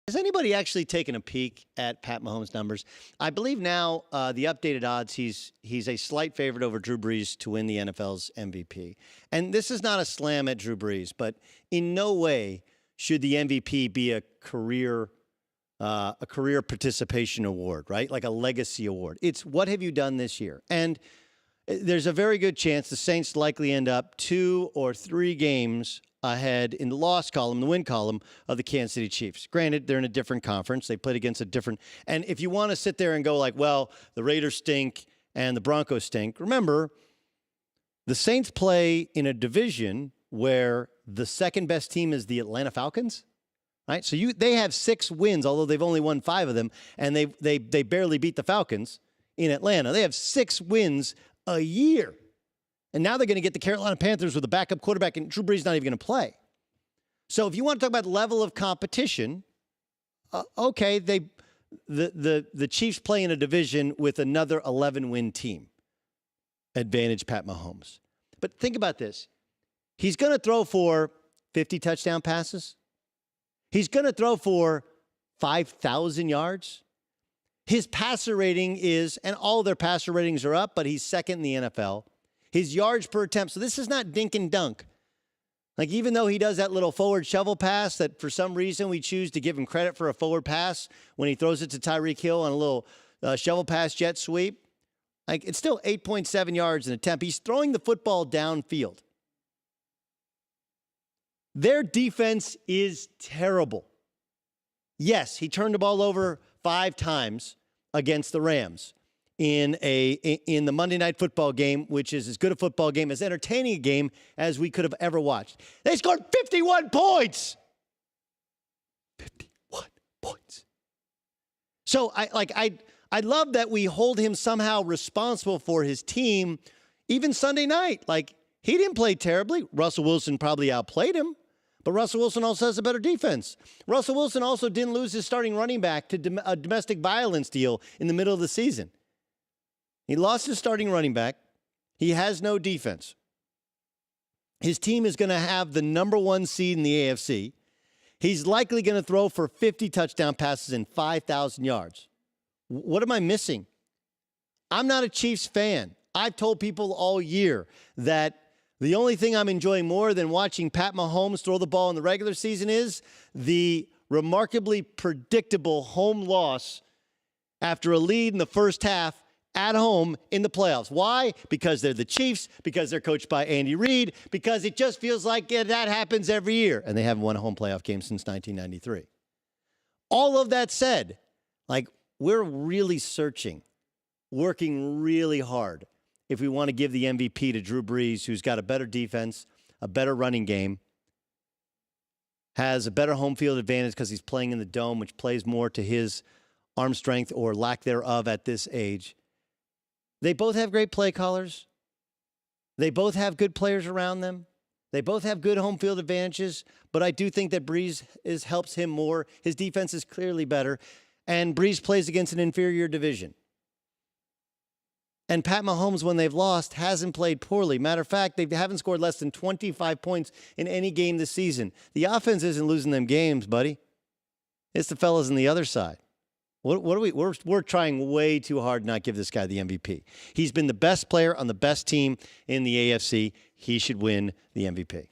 Has anybody actually taken a peek at Pat Mahomes' numbers? I believe now the updated odds, he's a slight favorite over Drew Brees to win the NFL's MVP. And this is not a slam at Drew Brees, but in no way should the MVP be a career participation award, right? Like a legacy award. It's what have you done this year? And there's a very good chance the Saints likely end up 2 or 3 games ahead in the loss column, the win column of the Kansas City Chiefs. Granted, they're in a different conference. They played against a different. And if you want to sit there and go like, well, the Raiders stink and the Broncos stink, remember, the Saints play in a division where the second best team is the Atlanta Falcons. Right? So they have 6 wins, although they've only won 5 of them, and they barely beat the Falcons in Atlanta. They have 6 wins a year. And now they're going to get the Carolina Panthers with a backup quarterback, and Drew Brees is not even going to play. So if you want to talk about level of competition, okay, the Chiefs play in a division with another 11-win team. Advantage Pat Mahomes. But think about this. He's going to throw for 50 touchdown passes. He's going to throw for 5,000 yards. His passer rating is, and all their passer ratings are up, but he's second in the NFL. His yards per attempt. So this is not dink and dunk. Like, even though he does that little forward shovel pass that for some reason we choose to give him credit for a forward pass when he throws it to Tyreek Hill on a little shovel pass jet sweep, like, it's still 8.7 yards an attempt. He's throwing the football downfield. Their defense is terrible. Yes, he turned the ball over 5 times against the Rams in the Monday Night Football game, which is as good a football game, as entertaining a game as we could have ever watched. They scored 51 points. 51 points. So I love that we hold him somehow responsible for his team, even Sunday night. Like, he didn't play terribly. Russell Wilson probably outplayed him, but Russell Wilson also has a better defense. Russell Wilson also didn't lose his starting running back to a domestic violence deal in the middle of the season. He lost his starting running back. He has no defense. His team is going to have the #1 seed in the AFC. He's likely going to throw for 50 touchdown passes and 5,000 yards. What am I missing? I'm not a Chiefs fan. I've told people all year that the only thing I'm enjoying more than watching Pat Mahomes throw the ball in the regular season is the remarkably predictable home loss after a lead in the first half at home in the playoffs. Why? Because they're the Chiefs, because they're coached by Andy Reid, because it just feels like that happens every year. And they haven't won a home playoff game since 1993. All of that said, like, we're really searching, working really hard if we want to give the MVP to Drew Brees, who's got a better defense, a better running game, has a better home field advantage because he's playing in the dome, which plays more to his arm strength or lack thereof at this age. They both have great play callers. They both have good players around them. They both have good home field advantages, but I do think that Brees helps him more. His defense is clearly better, and Brees plays against an inferior division. And Pat Mahomes, when they've lost, hasn't played poorly. Matter of fact, they haven't scored less than 25 points in any game this season. The offense isn't losing them games, buddy. It's the fellas on the other side. We're trying way too hard to not give this guy the MVP. He's been the best player on the best team in the AFC. He should win the MVP.